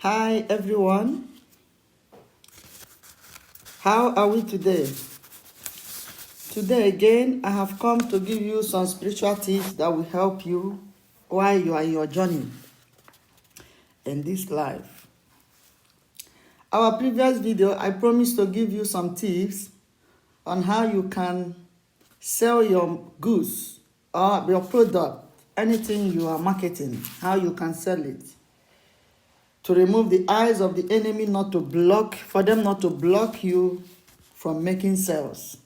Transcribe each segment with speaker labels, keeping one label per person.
Speaker 1: Hi everyone, how are we today? Today again, I have come to give you some spiritual tips that will help you while you are in your journey in this life. Our previous video, I promised to give you some tips on how you can sell your goods or your product, anything you are marketing, how you can sell it. To remove the eyes of the enemy, for them not to block you from making sales.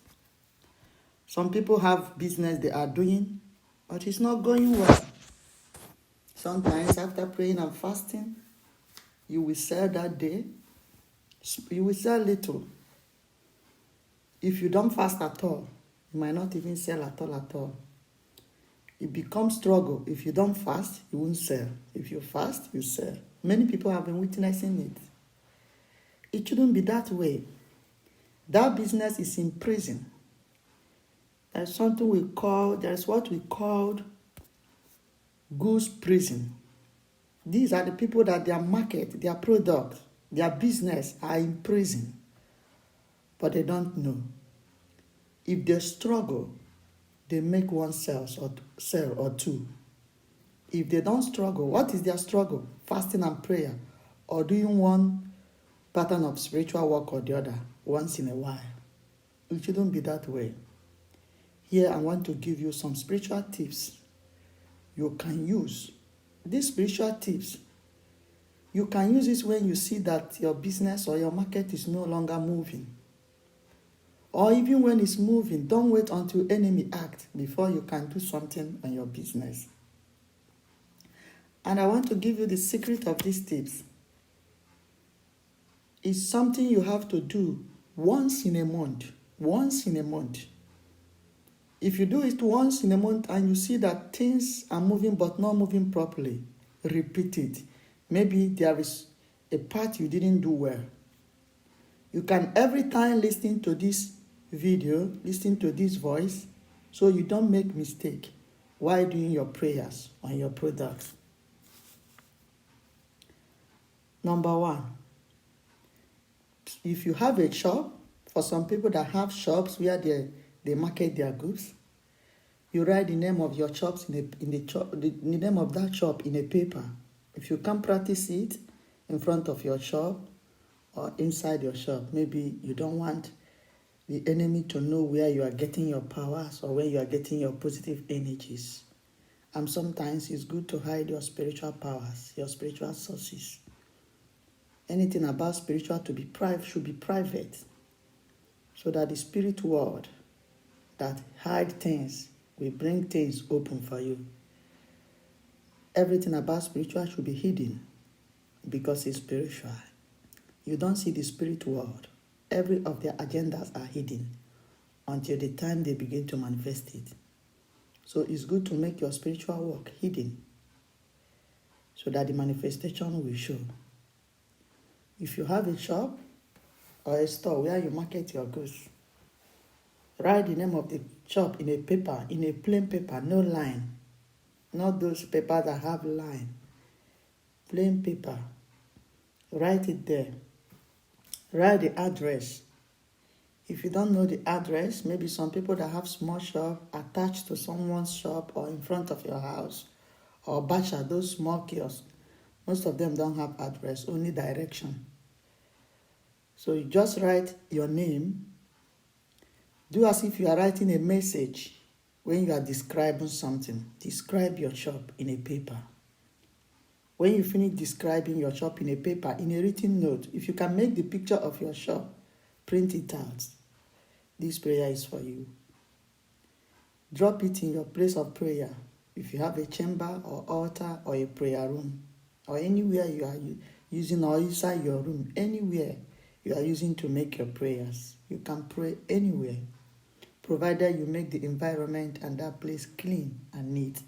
Speaker 1: Some people have business they are doing, but it's not going well. Sometimes after praying and fasting, you will sell that day. You will sell little. If you don't fast at all, you might not even sell at all. It becomes struggle. If you don't fast, you won't sell. If you fast, you sell. Many people have been witnessing it. It shouldn't be that way. That business is in prison. There's what we call goods prison. These are the people that their market, their product, their business are in prison. But they don't know. If they struggle, they make one sell or two. If they don't struggle, what is their struggle? Fasting and prayer, or doing one pattern of spiritual work or the other once in a while. It shouldn't be that way. Here I want to give you some spiritual tips you can use. These spiritual tips, you can use this when you see that your business or your market is no longer moving. Or even when it's moving, don't wait until enemy acts before you can do something on your business. And I want to give you the secret of these tips. It's something you have to do once in a month. If you do it once in a month and you see that things are moving but not moving properly, repeat it. Maybe there is a part you didn't do well. You can every time listen to this video, listen to this voice, so you don't make mistake while doing your prayers on your products. Number one, if you have a shop, for some people that have shops where they market their goods, you write the name of your shops the name of that shop in a paper. If you can't practice it in front of your shop or inside your shop, maybe you don't want the enemy to know where you are getting your powers or where you are getting your positive energies. And sometimes it's good to hide your spiritual powers, your spiritual sources. Anything about spiritual should be private, so that the spirit world that hide things will bring things open for you. Everything about spiritual should be hidden because it's spiritual. You don't see the spirit world. Every of their agendas are hidden until the time they begin to manifest it. So it's good to make your spiritual work hidden so that the manifestation will show. If you have a shop or a store where you market your goods, write the name of the shop in a paper, in a plain paper, no line. Not those papers that have line. Plain paper. Write it there. Write the address. If you don't know the address, maybe some people that have small shop attached to someone's shop or in front of your house, or bacha, those small kiosks, most of them don't have address, only direction. So you just write your name. Do as if you are writing a message when you are describing something. Describe your shop in a paper. When you finish describing your shop in a paper, in a written note, if you can make the picture of your shop, print it out. This prayer is for you. Drop it in your place of prayer. If you have a chamber or altar or a prayer room, or anywhere you are using, or inside your room, anywhere you are using to make your prayers, you can pray anywhere, provided you make the environment and that place clean and neat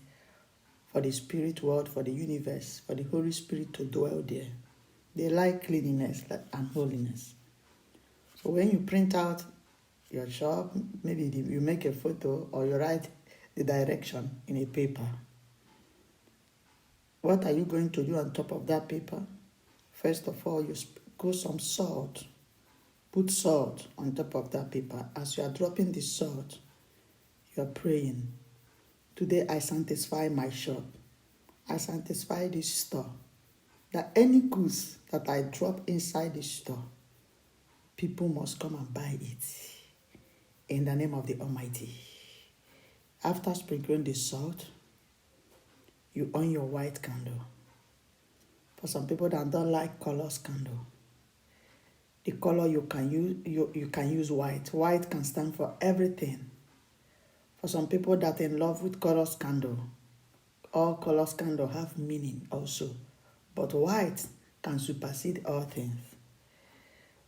Speaker 1: for the spirit world, for the universe, for the Holy Spirit to dwell there. They like cleanliness and holiness. So when you print out your shop, maybe you make a photo or you write the direction in a paper. What are you going to do on top of that paper? First of all, you sprinkle some salt. Put salt on top of that paper. As you are dropping the salt, you are praying. Today I sanctify my shop. I sanctify this store. That any goods that I drop inside this store, people must come and buy it. In the name of the Almighty. After sprinkling the salt, you on your white candle. For some people that don't like colors candle, the color you can use, you can use white. White can stand for everything. For some people that are in love with colors candle, all colors candle have meaning also. But white can supersede all things.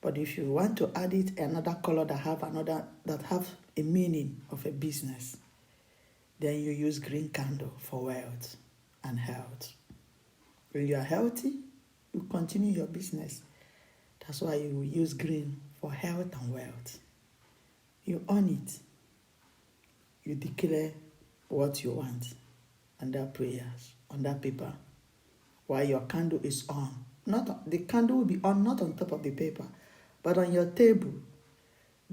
Speaker 1: But if you want to add it another color that have a meaning of a business, then you use green candle for wealth and health. When you are healthy, you continue your business. That's why you use green for health and wealth. You own it. You declare what you want under prayers, under paper, while your candle is on. The candle will be on, not on top of the paper, but on your table,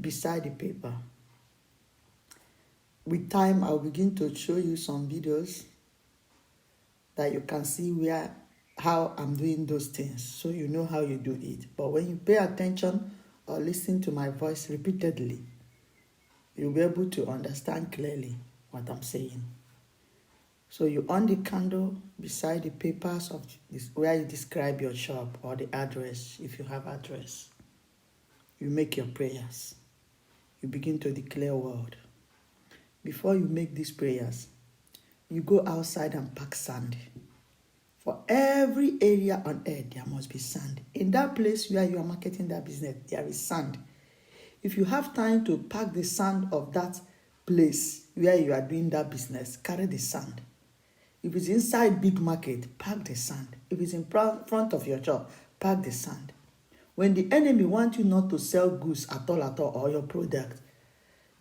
Speaker 1: beside the paper. With time, I'll begin to show you some videos that you can see how I'm doing those things, so you know how you do it. But when you pay attention or listen to my voice repeatedly, you'll be able to understand clearly what I'm saying. So you on the candle beside the papers of this, where you describe your shop or the address, if you have address. You make your prayers. You begin to declare word. Before you make these prayers, you go outside and pack sand. For every area on earth, there must be sand. In that place where you are marketing that business, there is sand. If you have time to pack the sand of that place where you are doing that business, carry the sand. If it's inside big market, pack the sand. If it's in front of your shop, pack the sand. When the enemy wants you not to sell goods at all, or your product,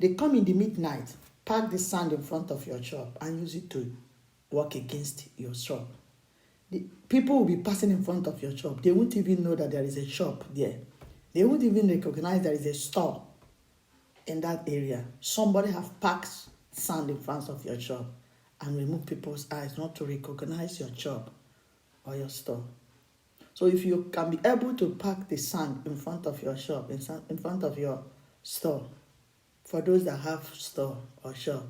Speaker 1: they come in the midnight, pack the sand in front of your shop and use it to work against your shop. The people will be passing in front of your shop. They won't even know that there is a shop there. They won't even recognize there is a store in that area. Somebody have packed sand in front of your shop and remove people's eyes not to recognize your shop or your store. So if you can be able to pack the sand in front of your shop, in front of your store, for those that have store or shop,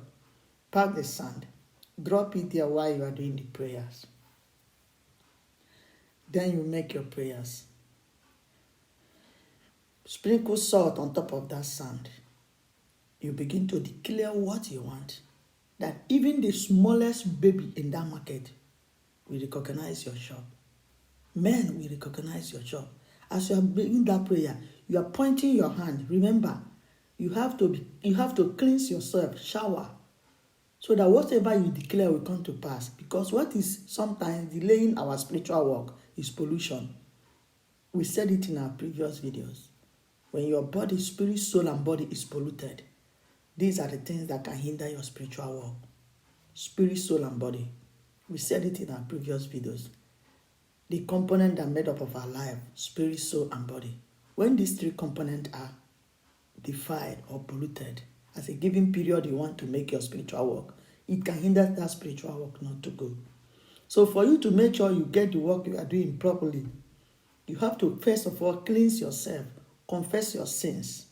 Speaker 1: pack the sand, drop it there while you are doing the prayers. Then you make your prayers. Sprinkle salt on top of that sand. You begin to declare what you want. That even the smallest baby in that market will recognize your shop. Men will recognize your shop. As you are making that prayer, you are pointing your hand. Remember, you have to cleanse yourself, shower, so that whatever you declare will come to pass. Because what is sometimes delaying our spiritual work is pollution. We said it in our previous videos. When your body, spirit, soul, and body is polluted, these are the things that can hinder your spiritual work. Spirit, soul, and body. We said it in our previous videos. The components that are made up of our life, spirit, soul, and body. When these three components are defiled or polluted, as a given period you want to make your spiritual work, it can hinder that spiritual work not to go. So for you to make sure you get the work you are doing properly, you have to first of all cleanse yourself, confess your sins.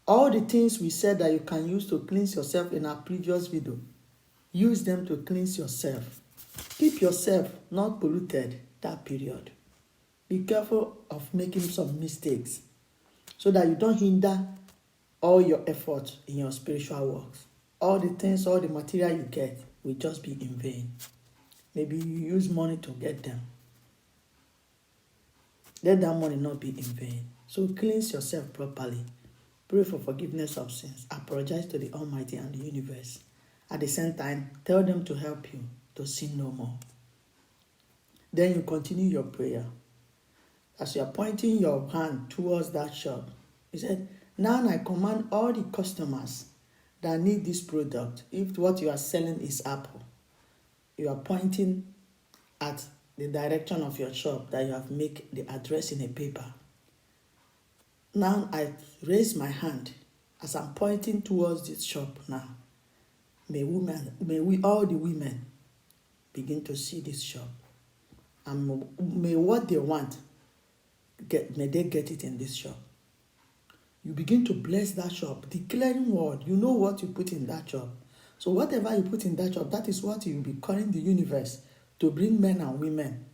Speaker 1: All the things we said that you can use to cleanse yourself in our previous video, use them to cleanse yourself. Keep yourself not polluted that period. Be careful of making some mistakes so that you don't hinder all your effort in your spiritual works. All the things, all the material you get will just be in vain. Maybe you use money to get them. Let that money not be in vain. So cleanse yourself properly. Pray for forgiveness of sins. Apologize to the Almighty and the universe. At the same time, tell them to help you to sin no more. Then you continue your prayer. As you are pointing your hand towards that shop, you said, now I command all the customers that need this product. If what you are selling is apple, you are pointing at the direction of your shop, that you have make the address in a paper. Now I raise my hand as I'm pointing towards this shop now. May we all the women begin to see this shop. And may what they want, may they get it in this shop. You begin to bless that shop, declaring word. You know what you put in that shop. So whatever you put in that shop, that is what you will be calling the universe to bring men and women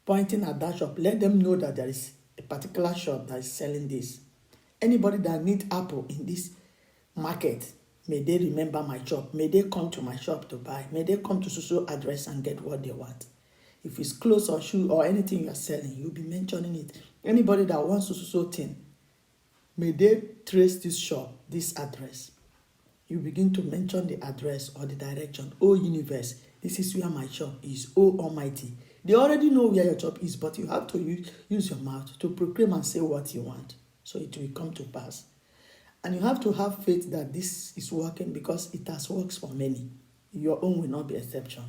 Speaker 1: pointing at that shop. Let them know that there is a particular shop that is selling this. Anybody that needs apple in this market, may they remember my shop. May they come to my shop to buy. May they come to social address and get what they want. If it's clothes or shoe or anything you are selling, you'll be mentioning it. Anybody that wants to social thing, may they trace this shop, this address. You begin to mention the address or the direction. Oh universe, this is where my shop is. Oh Almighty. They already know where your shop is, but you have to use your mouth to proclaim and say what you want, so it will come to pass. And you have to have faith that this is working, because it has worked for many. Your own will not be exception.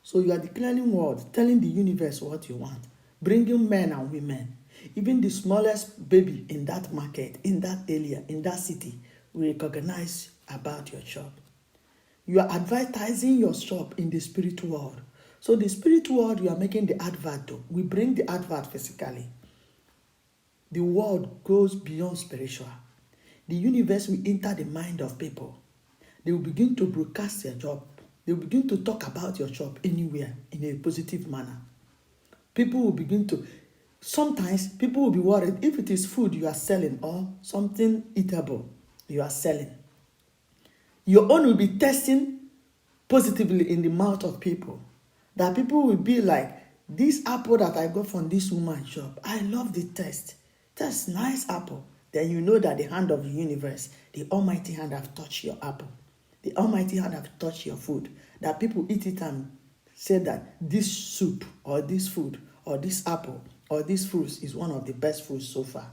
Speaker 1: So you are declaring word, telling the universe what you want, bringing men and women. Even the smallest baby in that market, in that area, in that city, will recognize about your shop. You are advertising your shop in the spirit world. So the spirit world you are making the advert to, we bring the advert physically. The world goes beyond spiritual. The universe will enter the mind of people. They will begin to broadcast your job. They will begin to talk about your shop anywhere in a positive manner. People will begin to, sometimes people will be worried if it is food you are selling or something eatable you are selling. Your own will be testing positively in the mouth of people. That people will be like, this apple that I got from this woman's shop, I love the taste. That's nice apple. Then you know that the hand of the universe, the almighty hand, have touched your apple. The almighty hand have touched your food. That people eat it and say that this soup or this food or this apple or this fruit is one of the best foods so far.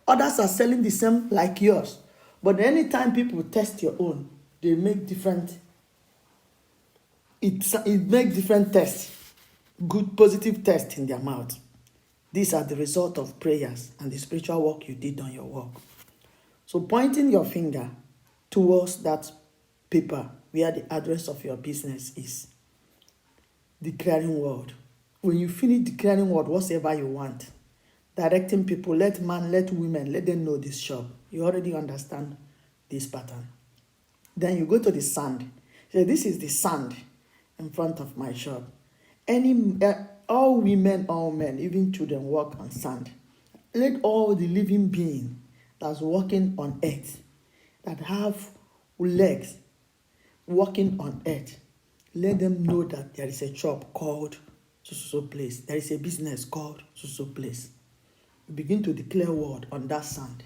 Speaker 1: Others are selling the same like yours. But anytime people test your own, they make different, it makes different tests, good positive tests in their mouth. These are the result of prayers and the spiritual work you did on your work. So pointing your finger towards that paper where the address of your business is, declaring word. When you finish declaring word, whatever you want, directing people, let man, let women, let them know this shop. You already understand this pattern. Then you go to the sand. Say, this is the sand in front of my shop. All women, all men, even children walk on sand. Let all the living being that's walking on earth, that have legs walking on earth, let them know that there is a shop called so place. There is a business called so place. You begin to declare word on that sand.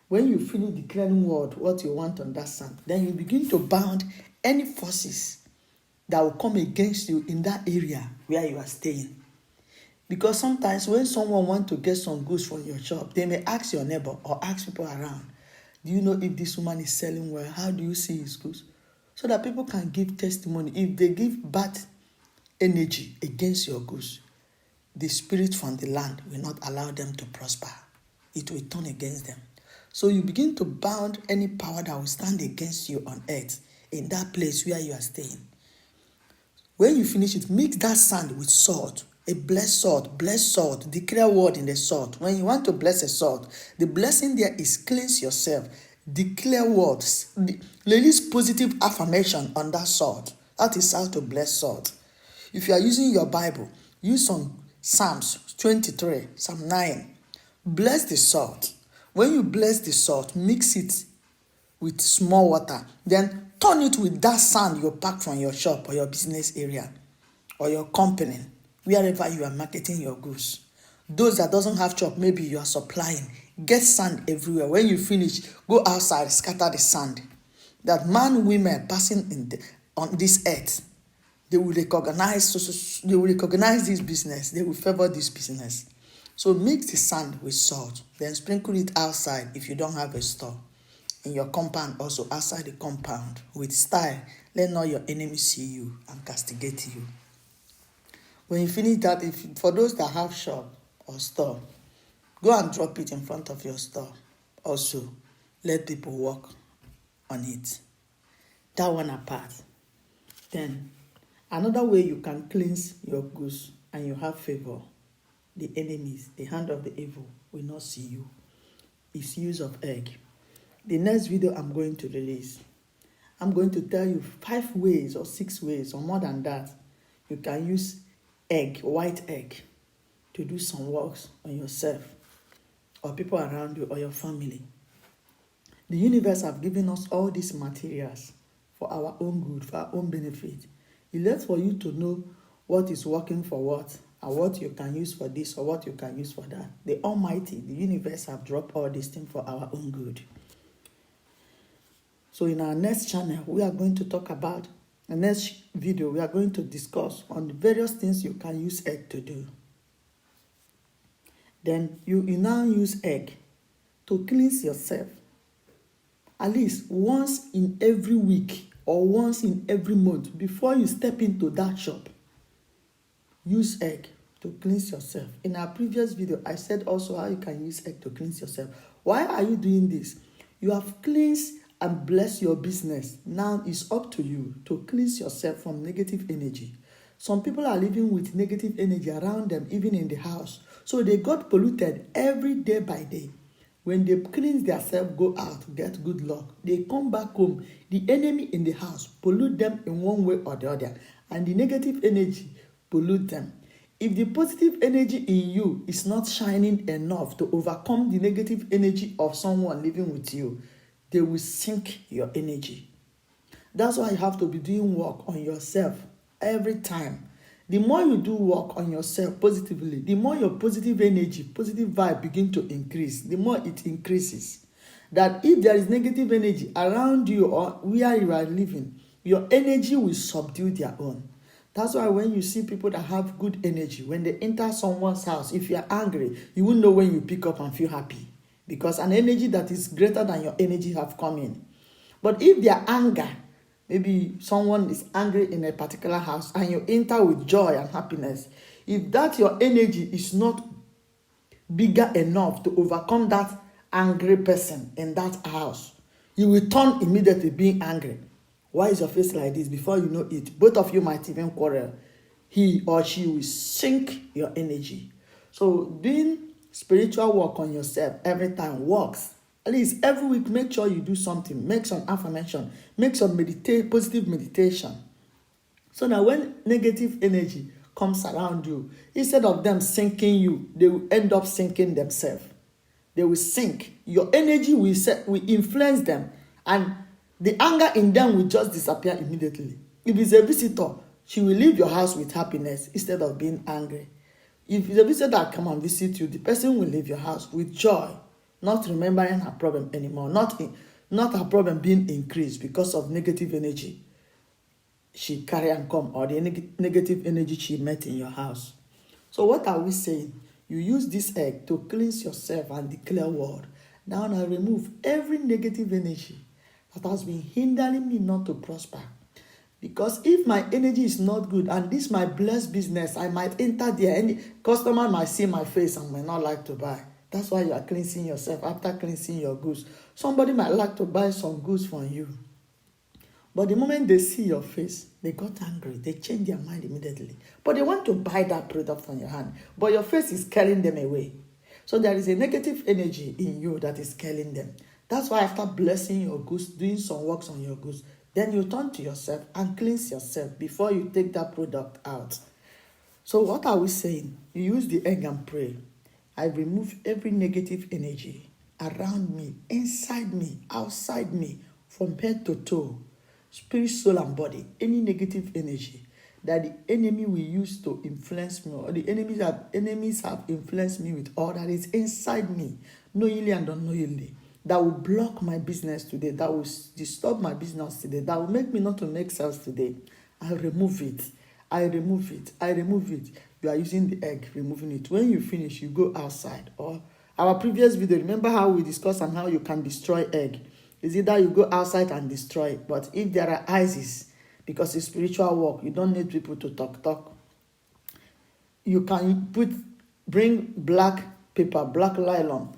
Speaker 1: When you finish declaring word, what you want on that sand, then you begin to bound any forces that will come against you in that area where you are staying. Because sometimes when someone wants to get some goods from your shop, they may ask your neighbor or ask people around, do you know if this woman is selling well? How do you see his goods? So that people can give testimony. If they give bad energy against your goods, the spirit from the land will not allow them to prosper. It will turn against them. So you begin to bound any power that will stand against you on earth in that place where you are staying. When you finish it, mix that sand with salt, a blessed salt, declare word in the salt. When you want to bless a salt, the blessing there is cleanse yourself, declare words, release positive affirmation on that salt. That is how to bless salt. If you are using your Bible, use some Psalms 23, Psalm 9. Bless the salt. When you bless the salt, mix it with small water. Then turn it with that sand you pack from your shop or your business area or your company, wherever you are marketing your goods. Those that doesn't have shop, maybe you are supplying. Get sand everywhere. When you finish, go outside, scatter the sand. That man, women passing on this earth, they will recognize this business. They will favor this business. So mix the sand with salt. Then sprinkle it outside if you don't have a store. In your compound, also outside the compound, with style. Let not your enemies see you and castigate you. When you finish that, for those that have shop or store, go and drop it in front of your store. Also, let people work on it. That one apart. Then, another way you can cleanse your goods and you have favor, the enemies, the hand of the evil will not see you, is use of egg. The next video I'm going to release, I'm going to tell you 5 ways or 6 ways or more than that you can use egg, white egg, to do some works on yourself or people around you or your family. The universe have given us all these materials for our own good, for our own benefit. It's left for you to know what is working for what, and what you can use for this or what you can use for that. The Almighty, the universe have dropped all these things for our own good. So in our next channel, we are going to talk about, the next video, we are going to discuss on the various things you can use egg to do. Then you now use egg to cleanse yourself. At least once in every week or once in every month before you step into that shop. Use egg to cleanse yourself. In our previous video, I said also how you can use egg to cleanse yourself. Why are you doing this? You have cleansed and blessed your business. Now it's up to you to cleanse yourself from negative energy. Some people are living with negative energy around them, even in the house. So they got polluted every day by day. When they cleanse themselves, go out, get good luck. They come back home. The enemy in the house pollute them in one way or the other. And the negative energy pollute them. If the positive energy in you is not shining enough to overcome the negative energy of someone living with you, they will sink your energy. That's why you have to be doing work on yourself every time. The more you do work on yourself positively, the more your positive energy, positive vibe begin to increase, the more it increases. That if there is negative energy around you or where you are living, your energy will subdue their own. That's why when you see people that have good energy, when they enter someone's house, if you are angry, you will know when you pick up and feel happy. Because an energy that is greater than your energy have come in. But if their anger, maybe someone is angry in a particular house and you enter with joy and happiness, if that your energy is not bigger enough to overcome that angry person in that house, you will turn immediately being angry. Why is your face like this? Before you know it, both of you might even quarrel. He or she will sink your energy. So doing spiritual work on yourself every time works. At least every week, make sure you do something. Make some affirmation. Make some positive meditation. So that when negative energy comes around you, instead of them sinking you, they will end up sinking themselves. They will sink. Your energy will influence them. And the anger in them will just disappear immediately. If it's a visitor, she will leave your house with happiness instead of being angry. If it's a visitor that come and visit you, the person will leave your house with joy, not remembering her problem anymore, not her problem being increased because of negative energy she carry and come, or the negative energy she met in your house. So what are we saying? You use this egg to cleanse yourself and declare word. Now I remove every negative energy that has been hindering me not to prosper. Because if my energy is not good and this my blessed business, I might enter there. Any customer might see my face and may not like to buy. That's why you are cleansing yourself after cleansing your goods. Somebody might like to buy some goods from you. But the moment they see your face, they got angry. They change their mind immediately. But they want to buy that product from your hand. But your face is scaring them away. So there is a negative energy in you that is scaring them. That's why after blessing your goods, doing some works on your goods, then you turn to yourself and cleanse yourself before you take that product out. So what are we saying? You use the egg and pray. I remove every negative energy around me, inside me, outside me, from head to toe, spirit, soul, and body. Any negative energy that the enemy will use to influence me, or the enemies have influenced me with, all that is inside me, knowingly and unknowingly, that will block my business today, that will disturb my business today, that will make me not to make sales today. I remove it. I remove it. I remove it. You are using the egg, removing it. When you finish, you go outside. Or our previous video, remember how we discussed on how you can destroy egg. It's either you go outside and destroy it. But if there are ISIS, because it's spiritual work, you don't need people to talk. you can bring black paper, black nylon,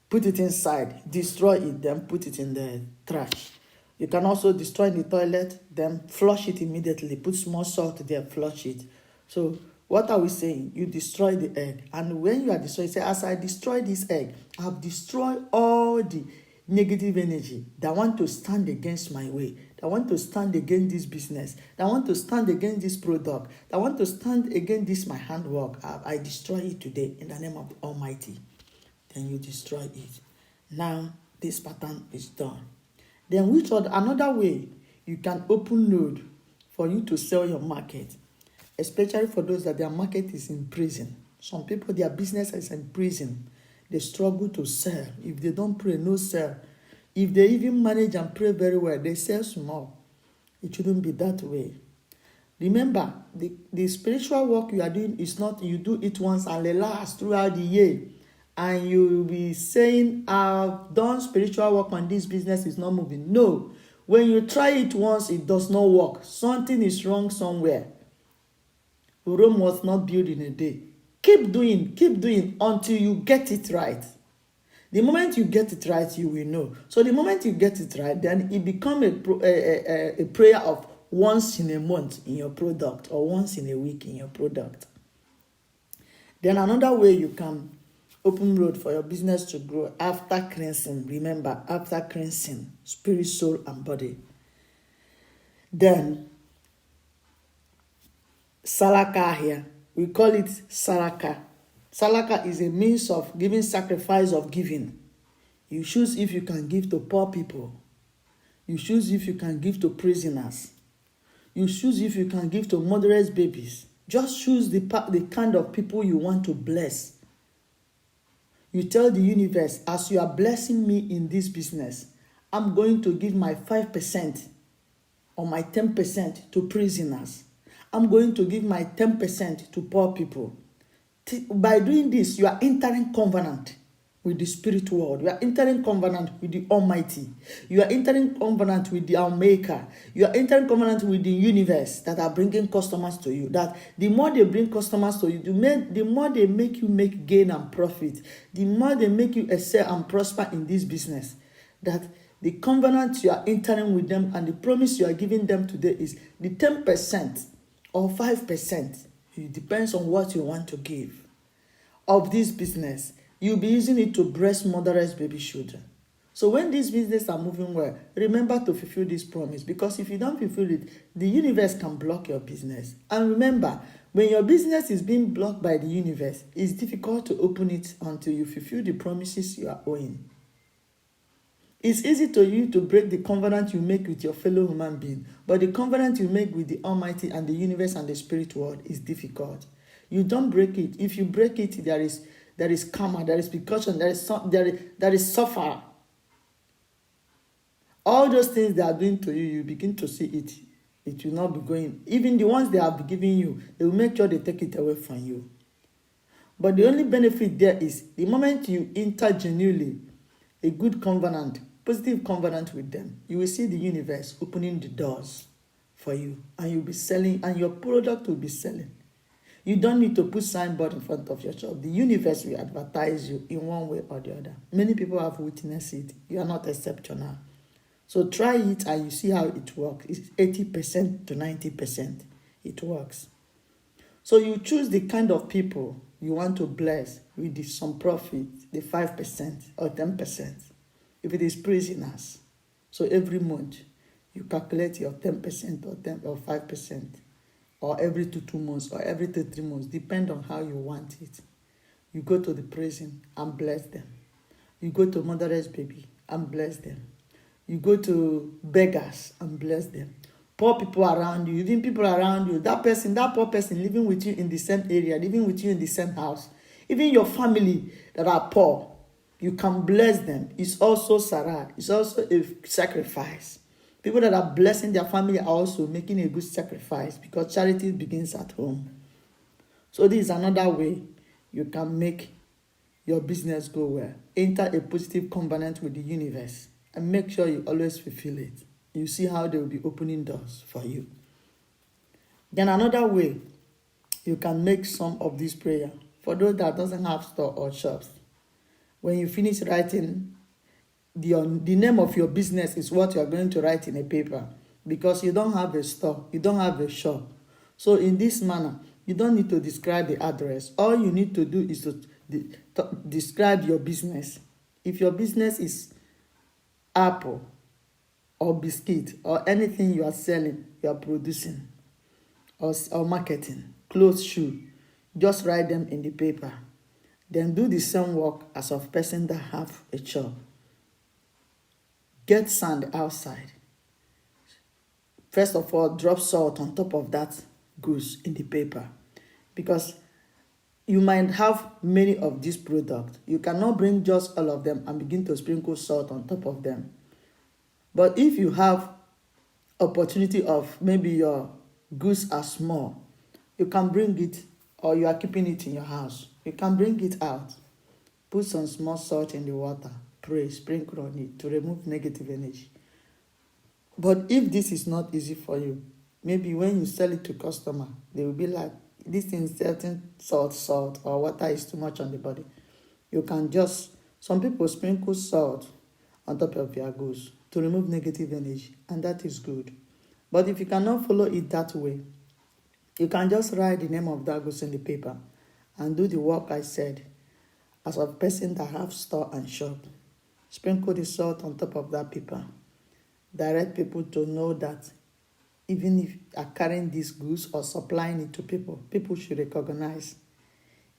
Speaker 1: put it inside, destroy it, then put it in the trash. You can also destroy in the toilet, then flush it immediately. Put small salt there, flush it. So what are we saying? You destroy the egg. And when you are destroying, say, as I destroy this egg, I have destroyed all the negative energy that want to stand against my way, that want to stand against this business, that want to stand against this product, that want to stand against this my handwork. I destroy it today in the name of the Almighty. Then you destroy it. Now this pattern is done. Then which other another way you can open road for you to sell your market, especially for those that their market is in prison. Some people, their business is in prison. They struggle to sell. If they don't pray, no sell. If they even manage and pray very well, they sell small. It shouldn't be that way. Remember, the spiritual work you are doing is not you do it once and it lasts throughout the year. And you will be saying, I've done spiritual work on this business, is not moving. No. When you try it once, it does not work. Something is wrong somewhere. Rome was not built in a day. Keep doing until you get it right. The moment you get it right, you will know. So the moment you get it right, then it becomes a prayer of once in a month in your product or once in a week in your product. Then another way you can open road for your business to grow after cleansing. Remember, after cleansing, spirit, soul, and body. Then, Salaka here. We call it Salaka. Salaka is a means of giving sacrifice of giving. You choose if you can give to poor people. You choose if you can give to prisoners. You choose if you can give to motherless babies. Just choose the kind of people you want to bless. You tell the universe, as you are blessing me in this business, I'm going to give my 5% or my 10% to prisoners. I'm going to give my 10% to poor people. By doing this, you are entering covenant with the spirit world. You are entering covenant with the Almighty. You are entering covenant with the Maker. You are entering covenant with the universe that are bringing customers to you. That the more they bring customers to you, the more they make you make gain and profit. The more they make you excel and prosper in this business. That the covenant you are entering with them and the promise you are giving them today is the 10% or 5%. It depends on what you want to give of this business. You'll be using it to breast motherless baby children. So when these businesses are moving well, remember to fulfill this promise, because if you don't fulfill it, the universe can block your business. And remember, when your business is being blocked by the universe, it's difficult to open it until you fulfill the promises you are owing. It's easy to you to break the covenant you make with your fellow human being, but the covenant you make with the Almighty and the universe and the spirit world is difficult. You don't break it. If you break it, there is karma, there is precaution, there is suffer. All those things they are doing to you, you begin to see it. It will not be going. Even the ones they have given you, they will make sure they take it away from you. But the only benefit there is the moment you enter genuinely a good covenant, positive covenant with them, you will see the universe opening the doors for you, and you'll be selling, and your product will be selling. You don't need to put signboard in front of your shop. The universe will advertise you in one way or the other. Many people have witnessed it. You are not exceptional. So try it and you see how it works. It's 80% to 90%. It works. So you choose the kind of people you want to bless with some profit, the 5% or 10%. If it is prisoners, so every month you calculate your 10% or 5%, or every 2 months, or every 3 months, depend on how you want it. You go to the prison and bless them. You go to motherless baby and bless them. You go to beggars and bless them. Poor people around you, even people around you, that poor person living with you in the same area, living with you in the same house, even your family that are poor, you can bless them. It's also sarah. It's also a sacrifice. People that are blessing their family are also making a good sacrifice, because charity begins at home. So this is another way you can make your business go well. Enter a positive covenant with the universe and make sure you always fulfill it. You see how they will be opening doors for you. Then another way you can make some of this prayer. For those that doesn't have store or shops, when you finish writing, the name of your business is what you are going to write in a paper, because you don't have a store, you don't have a shop. So in this manner, you don't need to describe the address. All you need to do is to describe your business. If your business is apple or biscuit or anything you are selling, you are producing or marketing, clothes, shoe, just write them in the paper. Then do the same work as of person that have a shop. Get sand outside. First of all, drop salt on top of that goose in the paper, because you might have many of these products. You cannot bring just all of them and begin to sprinkle salt on top of them. But if you have opportunity of maybe your goods are small, you can bring it, or you are keeping it in your house, you can bring it out. Put some small salt in the water, pray, sprinkle on it to remove negative energy. But if this is not easy for you, maybe when you sell it to customer, they will be like, this thing is certain salt, or water is too much on the body. You can just, some people sprinkle salt on top of their goods to remove negative energy, and that is good. But if you cannot follow it that way, you can just write the name of that goods in the paper and do the work I said as a person that have store and shop. Sprinkle the salt on top of that paper. Direct people to know that even if you are carrying these goods or supplying it to people, people should recognize.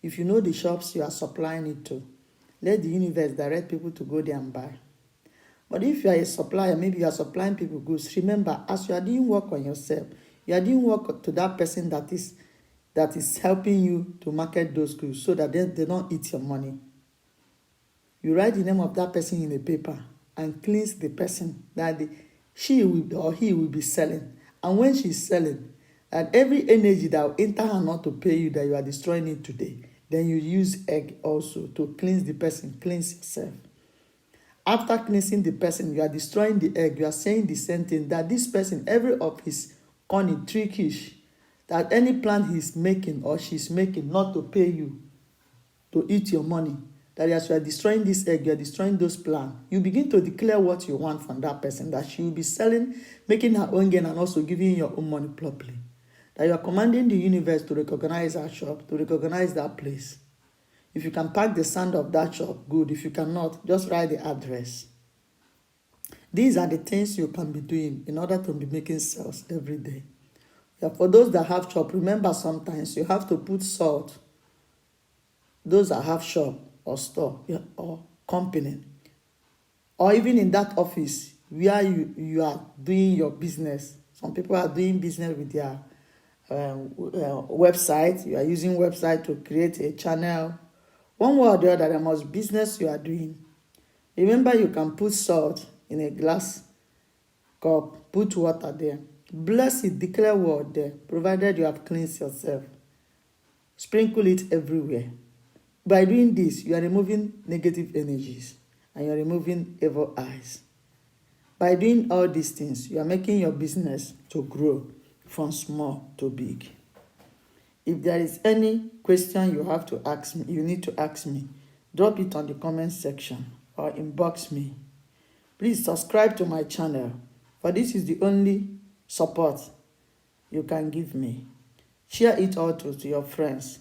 Speaker 1: If you know the shops you are supplying it to, let the universe direct people to go there and buy. But if you are a supplier, maybe you are supplying people goods, remember, as you are doing work on yourself, you are doing work to that person that is helping you to market those goods, so that they don't eat your money. You write the name of that person in the paper and cleanse the person that she will or he will be selling. And when she's selling, and every energy that will enter her not to pay you, that you are destroying it today, then you use egg also to cleanse the person, cleanse yourself. After cleansing the person, you are destroying the egg. You are saying the same thing, that this person, every of his cunning, trickish, that any plan he's making or she's making not to pay you, to eat your money, that as you are destroying this egg, you are destroying those plans. You begin to declare what you want from that person, that she will be selling, making her own gain, and also giving you your own money properly. That you are commanding the universe to recognize our shop, to recognize that place. If you can pack the sand of that shop, good. If you cannot, just write the address. These are the things you can be doing in order to be making sales every day. Yeah, for those that have shop, remember sometimes you have to put salt. Those that have shop or store or company, or even in that office where you are doing your business. Some people are doing business with their website. You are using website to create a channel. One way or the other, there must be business you are doing. Remember, you can put salt in a glass cup, put water there. Bless it, declare word there, provided you have cleansed yourself. Sprinkle it everywhere. By doing this, you are removing negative energies and you are removing evil eyes. By doing all these things, you are making your business to grow from small to big. If there is any question you have to ask me, you need to ask me, drop it on the comment section or inbox me. Please subscribe to my channel, for this is the only support you can give me. Share it also to your friends.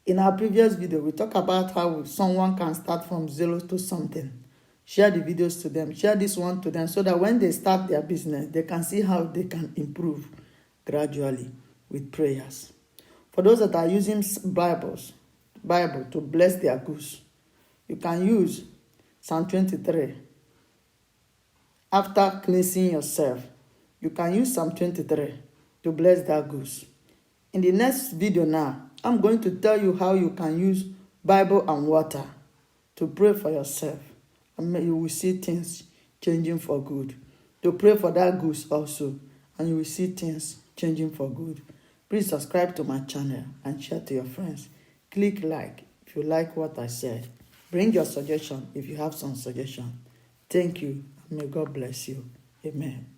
Speaker 1: In our previous video, we talk about how someone can start from zero to something. Share the videos to them. Share this one to them so that when they start their business, they can see how they can improve gradually with prayers. For those that are using Bible to bless their goods, you can use Psalm 23. After cleansing yourself, you can use Psalm 23 to bless that goods. In the next video now, I'm going to tell you how you can use Bible and water to pray for yourself. And you will see things changing for good. To pray for that goods also, and you will see things changing for good. Please subscribe to my channel and share to your friends. Click like if you like what I said. Bring your suggestion if you have some suggestion. Thank you, and may God bless you. Amen.